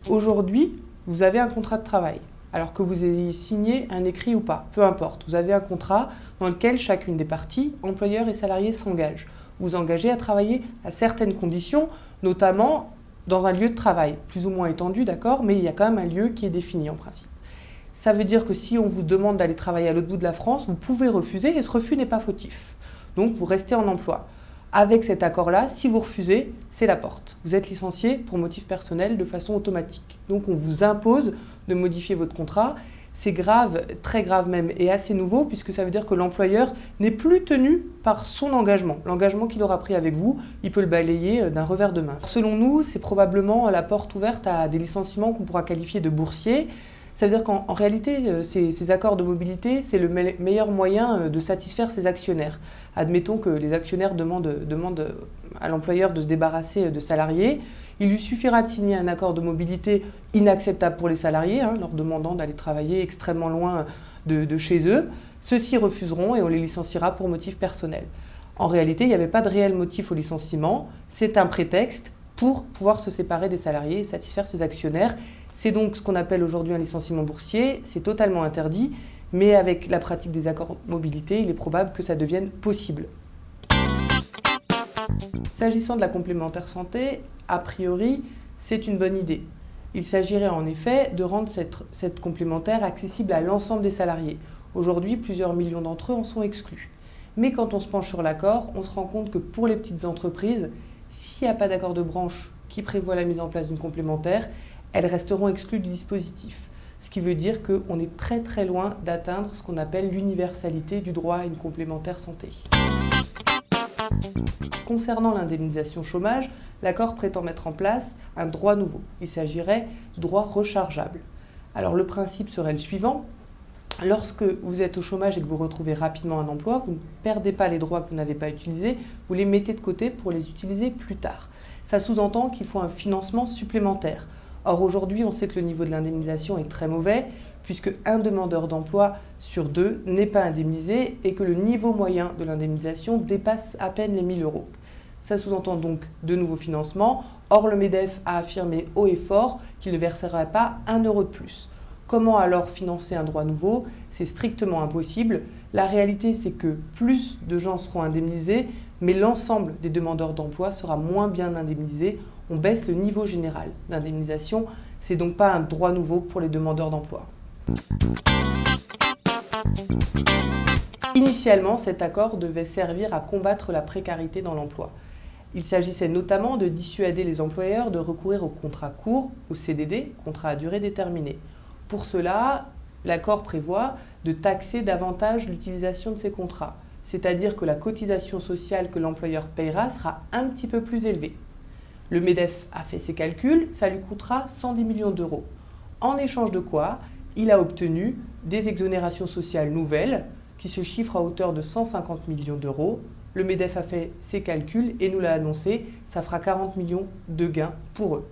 Aujourd'hui, vous avez un contrat de travail, alors que vous ayez signé un écrit ou pas, peu importe. Vous avez un contrat dans lequel chacune des parties, employeur et salarié, s'engage. Vous engagez à travailler à certaines conditions, notamment dans un lieu de travail, plus ou moins étendu, d'accord, mais il y a quand même un lieu qui est défini en principe. Ça veut dire que si on vous demande d'aller travailler à l'autre bout de la France, vous pouvez refuser et ce refus n'est pas fautif. Donc vous restez en emploi. Avec cet accord-là, si vous refusez, c'est la porte. Vous êtes licencié pour motif personnel de façon automatique. Donc on vous impose de modifier votre contrat. C'est grave, très grave même, et assez nouveau, puisque ça veut dire que l'employeur n'est plus tenu par son engagement. L'engagement qu'il aura pris avec vous, il peut le balayer d'un revers de main. Selon nous, c'est probablement la porte ouverte à des licenciements qu'on pourra qualifier de boursiers. Ça veut dire qu'en réalité, ces accords de mobilité, c'est le meilleur moyen de satisfaire ses actionnaires. Admettons que les actionnaires demandent à l'employeur de se débarrasser de salariés. Il lui suffira de signer un accord de mobilité inacceptable pour les salariés, leur demandant d'aller travailler extrêmement loin de chez eux. Ceux-ci refuseront et on les licenciera pour motif personnel. En réalité, il n'y avait pas de réel motif au licenciement. C'est un prétexte pour pouvoir se séparer des salariés et satisfaire ses actionnaires. C'est donc ce qu'on appelle aujourd'hui un licenciement boursier. C'est totalement interdit, mais avec la pratique des accords mobilité, il est probable que ça devienne possible. S'agissant de la complémentaire santé, a priori, c'est une bonne idée. Il s'agirait en effet de rendre cette complémentaire accessible à l'ensemble des salariés. Aujourd'hui, plusieurs millions d'entre eux en sont exclus. Mais quand on se penche sur l'accord, on se rend compte que pour les petites entreprises, s'il n'y a pas d'accord de branche qui prévoit la mise en place d'une complémentaire, elles resteront exclues du dispositif. Ce qui veut dire qu'on est très très loin d'atteindre ce qu'on appelle l'universalité du droit à une complémentaire santé. Concernant l'indemnisation chômage, l'accord prétend mettre en place un droit nouveau. Il s'agirait de droit rechargeable. Alors le principe serait le suivant. Lorsque vous êtes au chômage et que vous retrouvez rapidement un emploi, vous ne perdez pas les droits que vous n'avez pas utilisés, vous les mettez de côté pour les utiliser plus tard. Ça sous-entend qu'il faut un financement supplémentaire. Or aujourd'hui, on sait que le niveau de l'indemnisation est très mauvais, puisque un demandeur d'emploi sur deux n'est pas indemnisé et que le niveau moyen de l'indemnisation dépasse à peine les 1 000 €. Ça sous-entend donc de nouveaux financements. Or, le MEDEF a affirmé haut et fort qu'il ne verserait pas 1 € de plus. Comment alors financer un droit nouveau ? C'est strictement impossible. La réalité, c'est que plus de gens seront indemnisés, mais l'ensemble des demandeurs d'emploi sera moins bien indemnisé. On baisse le niveau général d'indemnisation. C'est donc pas un droit nouveau pour les demandeurs d'emploi. Initialement, cet accord devait servir à combattre la précarité dans l'emploi. Il s'agissait notamment de dissuader les employeurs de recourir aux contrats courts, aux CDD, contrats à durée déterminée. Pour cela, l'accord prévoit de taxer davantage l'utilisation de ces contrats, c'est-à-dire que la cotisation sociale que l'employeur paiera sera un petit peu plus élevée. Le MEDEF a fait ses calculs, ça lui coûtera 110 millions d'euros. En échange de quoi, il a obtenu des exonérations sociales nouvelles qui se chiffrent à hauteur de 150 millions d'euros. Le MEDEF a fait ses calculs et nous l'a annoncé, ça fera 40 millions de gains pour eux.